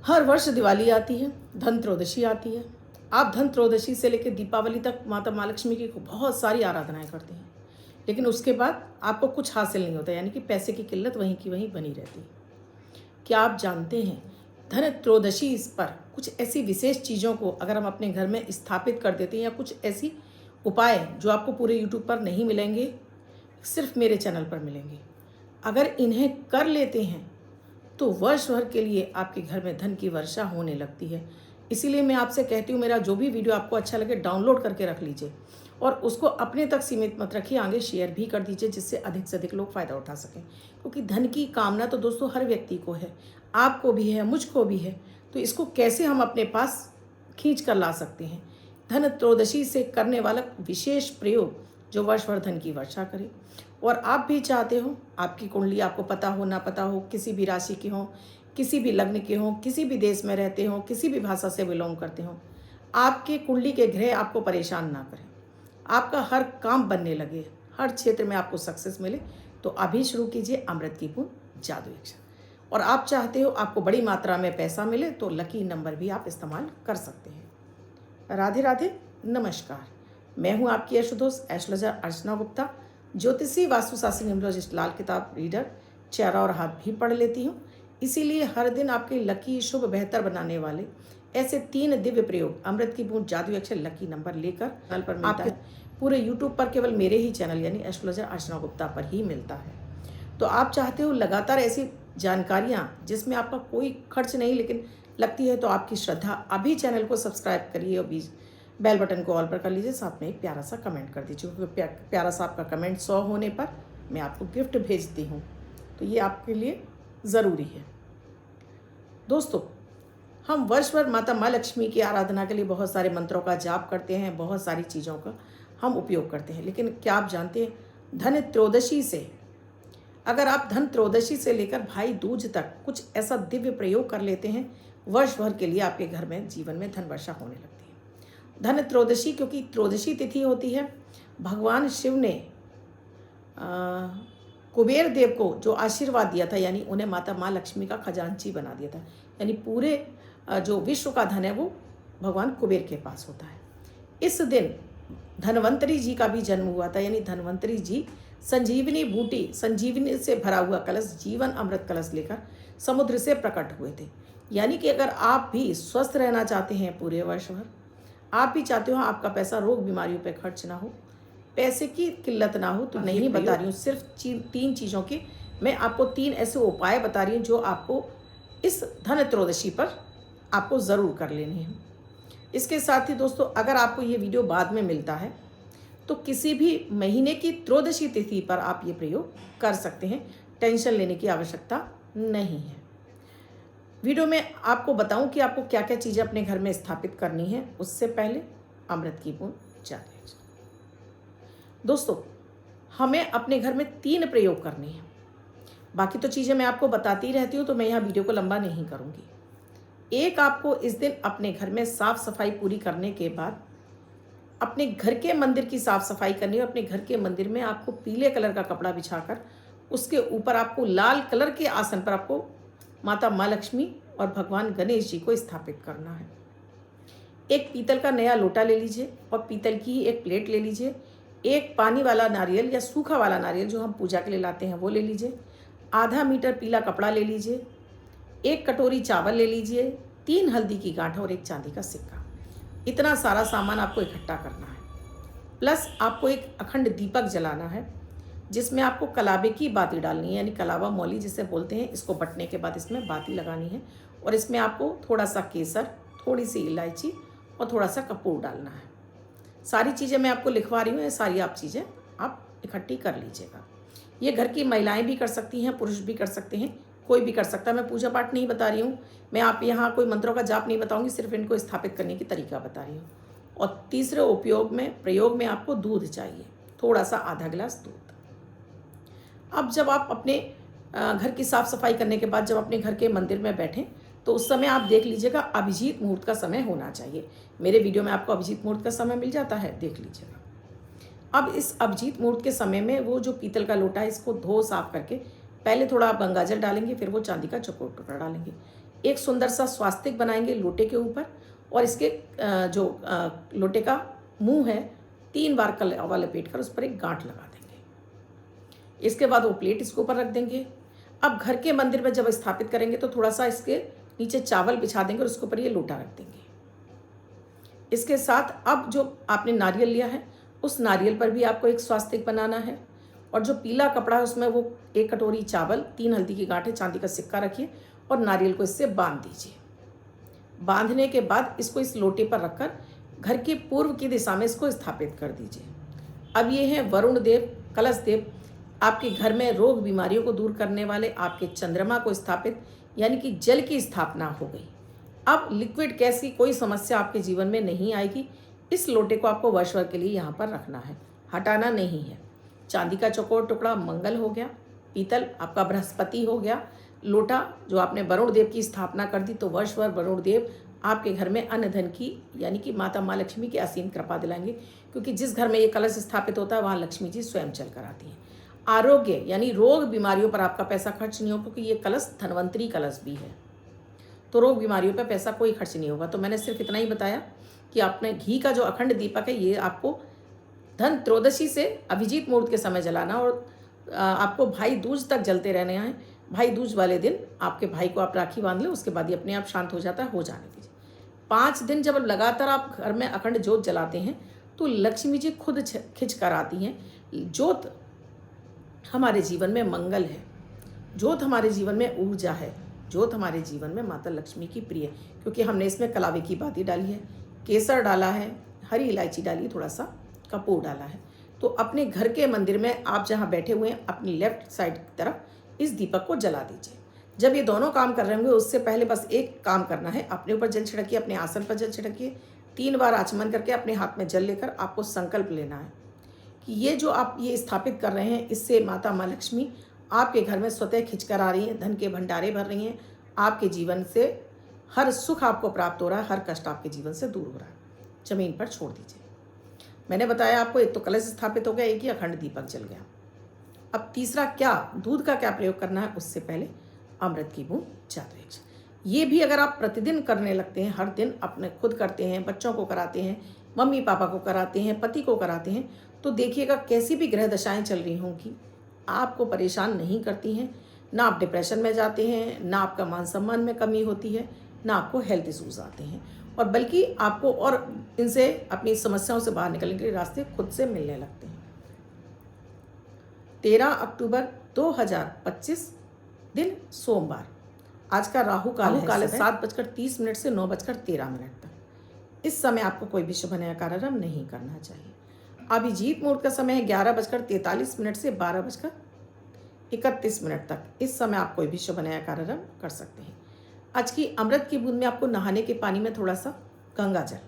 हर वर्ष दिवाली आती है, धन त्रयोदशी आती है। आप धन त्रयोदशी से लेकर दीपावली तक माता महालक्ष्मी की बहुत सारी आराधनाएं करते हैं, लेकिन उसके बाद आपको कुछ हासिल नहीं होता, यानी कि पैसे की किल्लत वहीं की वहीं बनी रहती है। क्या आप जानते हैं, धन त्रयोदशी इस पर कुछ ऐसी विशेष चीज़ों को अगर हम अपने घर में स्थापित कर देते हैं, या कुछ ऐसी उपाय जो आपको पूरे यूट्यूब पर नहीं मिलेंगे, सिर्फ मेरे चैनल पर मिलेंगे, अगर इन्हें कर लेते हैं तो वर्ष भर के लिए आपके घर में धन की वर्षा होने लगती है। इसीलिए मैं आपसे कहती हूँ, मेरा जो भी वीडियो आपको अच्छा लगे डाउनलोड करके रख लीजिए और उसको अपने तक सीमित मत रखिए, आगे शेयर भी कर दीजिए, जिससे अधिक से अधिक लोग फ़ायदा उठा सकें। क्योंकि धन की कामना तो दोस्तों हर व्यक्ति को है, आपको भी है, मुझको भी है। तो इसको कैसे हम अपने पास खींच कर ला सकते हैं? धन त्रयोदशी से करने वाला विशेष प्रयोग जो वर्ष भर धन की वर्षा करे। और आप भी चाहते हो, आपकी कुंडली आपको पता हो ना पता हो, किसी भी राशि के हो, किसी भी लग्न के हो, किसी भी देश में रहते हो, किसी भी भाषा से बिलोंग करते हो, आपके कुंडली के ग्रह आपको परेशान ना करें, आपका हर काम बनने लगे, हर क्षेत्र में आपको सक्सेस मिले, तो अभी शुरू कीजिए अमृत की बूंद जादू यक्षण। और आप चाहते हो आपको बड़ी मात्रा में पैसा मिले, तो लकी नंबर भी आप इस्तेमाल कर सकते हैं। राधे राधे, नमस्कार। मैं हूं आपकी एस्ट्रोदोस्त एस्ट्रोलॉजर अर्चना गुप्ता, ज्योतिषी वास्तुशास्त्री न्यूमरोलॉजिस्ट, लाल किताब रीडर, चेहरा और हाथ भी पढ़ लेती हूँ। इसीलिए हर दिन आपके लकी, शुभ, बेहतर बनाने वाले ऐसे 3 दिव्य प्रयोग अमृत की बूंद जादू यक्षण लकी नंबर लेकर चैनल पर मिलता है। पूरे यूट्यूब पर केवल मेरे ही चैनल यानी एस्ट्रोलॉजर अर्चना गुप्ता पर ही मिलता है। तो आप चाहते हो लगातार ऐसी जानकारियाँ जिसमें आपका कोई खर्च नहीं लेकिन लगती है, तो आपकी श्रद्धा, अभी चैनल को सब्सक्राइब करिए और बेल बटन को ऑल पर कर लीजिए, साथ में एक प्यारा सा कमेंट कर दीजिए, क्योंकि प्यारा सा आपका कमेंट 100 होने पर मैं आपको गिफ्ट भेजती हूँ, तो ये आपके लिए ज़रूरी है। दोस्तों, हम वर्ष भर माता माँ लक्ष्मी की आराधना के लिए बहुत सारे मंत्रों का जाप करते हैं, बहुत सारी चीज़ों का हम उपयोग करते हैं, लेकिन क्या आप जानते हैं, धन त्रयोदशी से, अगर आप धन त्रयोदशी से लेकर भाई दूज तक कुछ ऐसा दिव्य प्रयोग कर लेते हैं, वर्ष भर के लिए आपके घर में, जीवन में धन वर्षा होने लगती है। धन त्रयोदशी, क्योंकि त्रयोदशी तिथि होती है, भगवान शिव ने कुबेर देव को जो आशीर्वाद दिया था, यानी उन्हें माता माँ लक्ष्मी का खजांची बना दिया था, यानी पूरे जो विश्व का धन है वो भगवान कुबेर के पास होता है। इस दिन धनवंतरी जी का भी जन्म हुआ था, यानी धनवंतरी जी संजीवनी बूटी, संजीवनी से भरा हुआ कलश, जीवन अमृत कलश लेकर समुद्र से प्रकट हुए थे। यानी कि अगर आप भी स्वस्थ रहना चाहते हैं पूरे वर्ष भर, आप भी चाहते हो आपका पैसा रोग बीमारियों पे खर्च ना हो, पैसे की किल्लत ना हो, तो नहीं बता रही हूँ, सिर्फ 3 चीज़ों के मैं आपको 3 ऐसे उपाय बता रही हूँ जो आपको इस धन त्रयोदशी पर आपको ज़रूर कर लेने हैं। इसके साथ ही दोस्तों, अगर आपको ये वीडियो बाद में मिलता है तो किसी भी महीने की त्रयोदशी तिथि पर आप ये प्रयोग कर सकते हैं, टेंशन लेने की आवश्यकता नहीं है। वीडियो में आपको बताऊं कि आपको क्या क्या चीज़ें अपने घर में स्थापित करनी है, उससे पहले अमृत की बूंद जादू यक्षण। दोस्तों, हमें अपने घर में 3 प्रयोग करने हैं, बाकी तो चीज़ें मैं आपको बताती रहती हूँ, तो मैं यहाँ वीडियो को लंबा नहीं करूँगी। एक, आपको इस दिन अपने घर में साफ सफाई पूरी करने के बाद अपने घर के मंदिर की साफ सफाई करनी है। अपने घर के मंदिर में आपको पीले कलर का कपड़ा बिछाकर उसके ऊपर आपको लाल कलर के आसन पर आपको माता माँ लक्ष्मी और भगवान गणेश जी को स्थापित करना है। एक पीतल का नया लोटा ले लीजिए और पीतल की ही एक प्लेट ले लीजिए। एक पानी वाला नारियल या सूखा वाला नारियल जो हम पूजा के लिए लाते हैं वो ले लीजिए। आधा मीटर पीला कपड़ा ले लीजिए। एक कटोरी चावल ले लीजिए। 3 हल्दी की गांठ और एक चांदी का सिक्का। इतना सारा सामान आपको इकट्ठा करना है। प्लस आपको एक अखंड दीपक जलाना है, जिसमें आपको कलावे की बाती डालनी है, यानी कलावा मौली जिसे बोलते हैं। इसको बटने के बाद इसमें बाती लगानी है और इसमें आपको थोड़ा सा केसर, थोड़ी सी इलायची और थोड़ा सा कपूर डालना है। सारी चीज़ें मैं आपको लिखवा रही हूँ, ये सारी आप चीज़ें आप इकट्ठी कर लीजिएगा। ये घर की महिलाएं भी कर सकती हैं, पुरुष भी कर सकते हैं, कोई भी कर सकता है। मैं पूजा पाठ नहीं बता रही हूँ, मैं आप यहाँ कोई मंत्रों का जाप नहीं बताऊँगी, सिर्फ इनको स्थापित करने की तरीका बता रही हूँ। और तीसरे प्रयोग में आपको दूध चाहिए, थोड़ा सा, आधा गिलास दूध। अब जब आप अपने घर की साफ सफाई करने के बाद जब अपने घर के मंदिर में बैठें, तो उस समय आप देख लीजिएगा अभिजीत मुहूर्त का समय होना चाहिए। मेरे वीडियो में आपको अभिजीत मुहूर्त का समय मिल जाता है, देख लीजिएगा। अब इस अभिजीत मुहूर्त के समय में वो जो पीतल का लोटा है, इसको धो साफ करके पहले थोड़ा आप गंगाजल डालेंगे, फिर वो चांदी का चकोर टुकड़ा डालेंगे। एक सुंदर सा स्वास्तिक बनाएंगे लोटे के ऊपर, और इसके जो लोटे का मुंह है 3 बार कलवा लपेट कर उस पर एक गांठ लगा देंगे। इसके बाद वो प्लेट इसके ऊपर रख देंगे। अब घर के मंदिर में जब स्थापित करेंगे तो थोड़ा सा इसके नीचे चावल बिछा देंगे और उसके ऊपर ये लोटा रख देंगे। इसके साथ अब जो आपने नारियल लिया है उस नारियल पर भी आपको एक स्वास्तिक बनाना है, और जो पीला कपड़ा है उसमें वो 1 कटोरी चावल, 3 हल्दी की गांठें, चांदी का सिक्का रखिए और नारियल को इससे बांध दीजिए। बांधने के बाद इसको इस लोटे पर रखकर घर के पूर्व की दिशा में इसको स्थापित कर दीजिए। अब ये हैं वरुण देव, कलश देव, आपके घर में रोग बीमारियों को दूर करने वाले आपके चंद्रमा को स्थापित, यानी कि जल की स्थापना हो गई। अब लिक्विड गैस की कोई समस्या आपके जीवन में नहीं आएगी। इस लोटे को आपको वर्ष भर के लिए यहाँ पर रखना है, हटाना नहीं है। चांदी का चौकोर टुकड़ा मंगल हो गया, पीतल आपका बृहस्पति हो गया, लोटा जो आपने वरुण देव की स्थापना कर दी, तो वर्ष भर वरुण देव आपके घर में अन्न धन की, यानी कि माता माँ लक्ष्मी की असीम कृपा दिलाएंगे, क्योंकि जिस घर में ये कलश स्थापित होता है वहाँ लक्ष्मी जी स्वयं चल कर आती हैं। आरोग्य यानी रोग बीमारियों पर आपका पैसा खर्च नहीं होगा, क्योंकि ये कलश धनवंतरी कलश भी है, तो रोग बीमारियों पर पैसा कोई खर्च नहीं होगा। तो मैंने सिर्फ इतना ही बताया कि आपने घी का जो अखंड दीपक है ये आपको धन त्रयोदशी से अभिजीत मुहूर्त के समय जलाना, और आपको भाई दूज तक जलते रहने हैं। भाई दूज वाले दिन आपके भाई को आप राखी बांध लें, उसके बाद ये अपने आप शांत हो जाता है, हो जाने दीजिए। 5 दिन जब लगातार आप घर में अखंड ज्योत जलाते हैं तो लक्ष्मी जी खुद खिंच कर आती हैं। ज्योत हमारे जीवन में मंगल है, ज्योत हमारे जीवन में ऊर्जा है, ज्योत हमारे जीवन में माता लक्ष्मी की प्रिय, क्योंकि हमने इसमें कलावे की बाती डाली है, केसर डाला है, हरी इलायची डाली, थोड़ा सा कपूर डाला है। तो अपने घर के मंदिर में आप जहाँ बैठे हुए हैं अपनी लेफ्ट साइड की तरफ इस दीपक को जला दीजिए। जब ये दोनों काम कर रहे होंगे उससे पहले बस एक काम करना है, अपने ऊपर जल छिड़किए, अपने आसन पर जल छिड़किए, 3 बार आचमन करके अपने हाथ में जल लेकर आपको संकल्प लेना है कि ये जो आप ये स्थापित कर रहे हैं इससे माता माँ लक्ष्मी आपके घर में स्वतः खिंच कर आ रही हैं, धन के भंडारे भर रही हैं, आपके जीवन से हर सुख आपको प्राप्त हो रहा है, हर कष्ट आपके जीवन से दूर हो रहा है। जमीन पर छोड़ दीजिए। मैंने बताया आपको, एक तो कलश स्थापित हो गया, एक ही अखंड दीपक जल गया। अब तीसरा क्या, दूध का क्या प्रयोग करना है, उससे पहले अमृत की बूंद जादू। ये भी अगर आप प्रतिदिन करने लगते हैं, हर दिन अपने खुद करते हैं, बच्चों को कराते हैं, मम्मी पापा को कराते हैं, पति को कराते हैं, तो देखिएगा कैसी भी ग्रह दशाएं चल रही होंगी आपको परेशान नहीं करती हैं। ना आप डिप्रेशन में जाते हैं, ना आपका मान सम्मान में कमी होती है, ना आपको हेल्थ इशूज आते हैं, और बल्कि आपको और इनसे अपनी समस्याओं से बाहर निकलने के रास्ते खुद से मिलने लगते हैं। 13 अक्टूबर 2025 दिन सोमवार, आज का राहु काल है 7:30 से 9:13 तक। इस समय आपको कोई भी शुभ नया कार्यक्रम नहीं करना चाहिए। अभिजीत मुहूर्त का समय है 11:43 से 12:31 तक। इस समय आप कोई भी शुभ नया कार्यक्रम कर सकते हैं। आज की अमृत की बूंद में आपको नहाने के पानी में थोड़ा सा गंगा जल,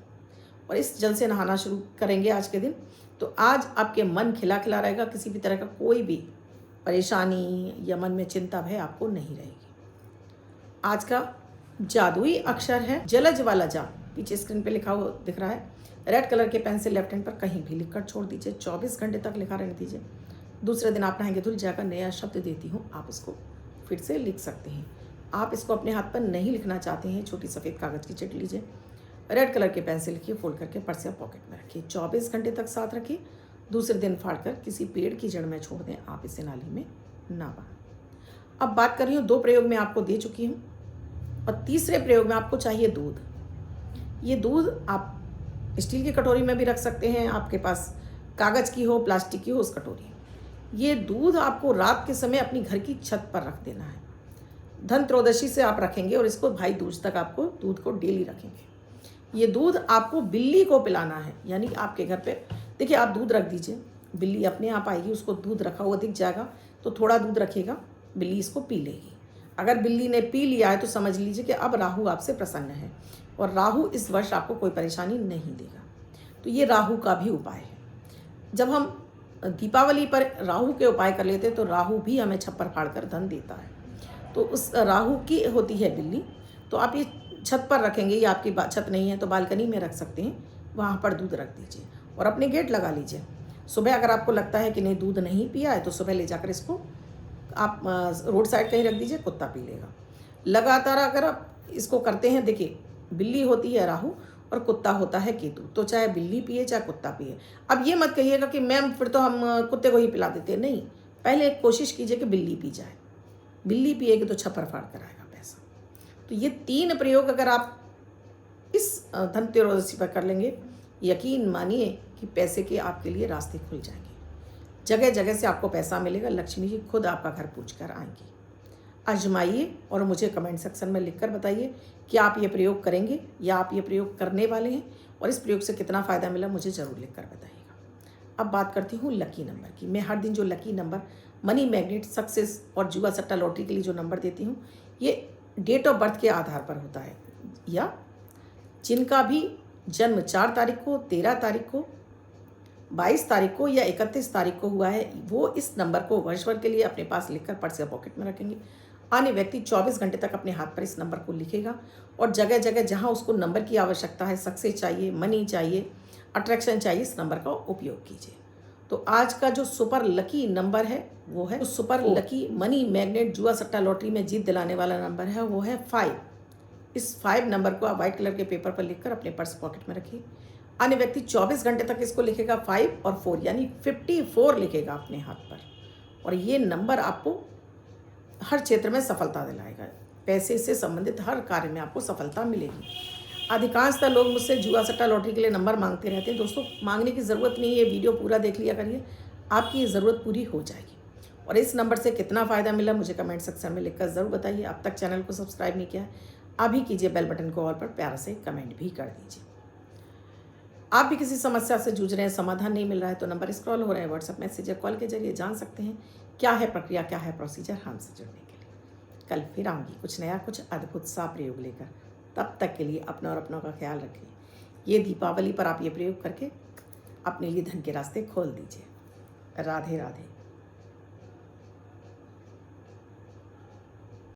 और इस जल से नहाना शुरू करेंगे आज के दिन, तो आज आपके मन खिला खिला रहेगा, किसी भी तरह का कोई भी परेशानी या मन में चिंता भय आपको नहीं रहेगी। आज का जादुई अक्षर है जलज वाला जा, पीछे स्क्रीन पे लिखा हुआ दिख रहा है, रेड कलर के पेन से लेफ्ट हैंड पर कहीं भी लिखकर छोड़ दीजिए, 24 घंटे तक लिखा रहने दीजिए। दूसरे दिन आप नहाएंगे धुल जाकर नया शब्द देती हूँ, आप इसको फिर से लिख सकते हैं। आप इसको अपने हाथ पर नहीं लिखना चाहते हैं, छोटी सफ़ेद कागज़ की चिट लीजिए, रेड कलर के पेन से लिखिए, फोल्ड करके पर्स या पॉकेट में रखिए, 24 घंटे तक साथ रखिए। दूसरे दिन फाड़कर किसी पेड़ की जड़ में छोड़ दें, आप इसे नाली में ना बहाएं। अब बात कर रही हूँ, 2 प्रयोग में आपको दे चुकी हूँ, और तीसरे प्रयोग में आपको चाहिए दूध। ये दूध आप स्टील की कटोरी में भी रख सकते हैं, आपके पास कागज़ की हो, प्लास्टिक की हो, उस कटोरी। ये दूध आपको रात के समय अपनी घर की छत पर रख देना है। धन त्रयोदशी से आप रखेंगे और इसको भाई दूज तक आपको दूध को डेली रखेंगे। ये दूध आपको बिल्ली को पिलाना है, यानी आपके घर पे देखिए आप दूध रख दीजिए, बिल्ली अपने आप आएगी, उसको दूध रखा हुआ दिख जाएगा तो थोड़ा दूध रखेगा, बिल्ली इसको पी लेगी। अगर बिल्ली ने पी लिया है तो समझ लीजिए कि अब राहु आपसे प्रसन्न है, और राहु इस वर्ष आपको कोई परेशानी नहीं देगा। तो ये राहु का भी उपाय है। जब हम दीपावली पर राहु के उपाय कर लेते हैं तो राहु भी हमें छप्पर फाड़ कर धन देता है। तो उस राहु की होती है बिल्ली, तो आप ये छत पर रखेंगे, या आपकी छत नहीं है तो बालकनी में रख सकते हैं, वहाँ पर दूध रख दीजिए और अपने गेट लगा लीजिए। सुबह अगर आपको लगता है कि नहीं दूध नहीं पिया है तो सुबह ले जाकर इसको आप रोड साइड कहीं रख दीजिए, कुत्ता पी लेगा। लगातार अगर आप इसको करते हैं, देखिए बिल्ली होती है राहु और कुत्ता होता है केतु, तो चाहे बिल्ली पिए चाहे कुत्ता पिए। अब ये मत कहिएगा कि मैम फिर तो हम कुत्ते को ही पिला देते हैं, नहीं, पहले कोशिश कीजिए कि बिल्ली पी जाए। बिल्ली पिएगी तो छप्पर फाड़ कर आएगा पैसा। तो ये 3 प्रयोग अगर आप इस धनतेरस पर कर लेंगे, यकीन मानिए कि पैसे के आपके लिए रास्ते खुल जाएंगे। जगह जगह से आपको पैसा मिलेगा, लक्ष्मी जी खुद आपका घर पूछ कर आएंगी। आजमाइए और मुझे कमेंट सेक्शन में लिखकर बताइए कि आप ये प्रयोग करेंगे या आप ये प्रयोग करने वाले हैं, और इस प्रयोग से कितना फ़ायदा मिला मुझे ज़रूर लिखकर बताइएगा। अब बात करती हूँ लकी नंबर की। मैं हर दिन जो lucky number, money magnet, success और जुआ सट्टा लॉटरी के लिए जो नंबर देती हूँ, ये डेट ऑफ बर्थ के आधार पर होता है, या जिनका भी जन्म 4 तारीख को, 13 तारीख को, 22 तारीख को या 31 तारीख को हुआ है, वो इस नंबर को वर्ष भर के लिए अपने पास लिखकर पर्स या पॉकेट में रखेंगे। आने व्यक्ति 24 घंटे तक अपने हाथ पर इस नंबर को लिखेगा, और जगह जगह जहां उसको नंबर की आवश्यकता है, सक्सेस चाहिए, मनी चाहिए, अट्रैक्शन चाहिए, इस नंबर का उपयोग कीजिए। तो आज का जो सुपर लकी नंबर है वो है, सुपर लकी मनी मैग्नेट जुआ सट्टा लॉटरी में जीत दिलाने वाला नंबर है, वो है 5। इस 5 नंबर को आप व्हाइट कलर के पेपर पर लिखकर अपने पर्स पॉकेट में रखिए। अन्य व्यक्ति 24 घंटे तक इसको लिखेगा 5 और 4, यानी 54 लिखेगा अपने हाथ पर, और ये नंबर आपको हर क्षेत्र में सफलता दिलाएगा। पैसे से संबंधित हर कार्य में आपको सफलता मिलेगी। अधिकांशतः लोग मुझसे जुआ सट्टा लॉटरी के लिए नंबर मांगते रहते हैं। दोस्तों, मांगने की ज़रूरत नहीं है, वीडियो पूरा देख लिया करिए, आपकी ये ज़रूरत पूरी हो जाएगी। और इस नंबर से कितना फ़ायदा मिला मुझे कमेंट सेक्शन में लिखकर ज़रूर बताइए। अब तक चैनल को सब्सक्राइब नहीं किया है, अभी कीजिए, बेल बटन को ऑल पर प्यार से कमेंट भी कर दीजिए। आप भी किसी समस्या से जूझ रहे हैं, समाधान नहीं मिल रहा है, तो नंबर स्क्रॉल हो रहे हैं, व्हाट्सएप मैसेज या कॉल के जरिए जान सकते हैं क्या है प्रक्रिया, क्या है प्रोसीजर हमसे जुड़ने के लिए। कल फिर आऊँगी कुछ नया, कुछ अद्भुत सा प्रयोग लेकर। तब तक के लिए अपना और अपनों का ख्याल रखिए। ये दीपावली पर आप ये प्रयोग करके अपने लिए धन के रास्ते खोल दीजिए। राधे राधे।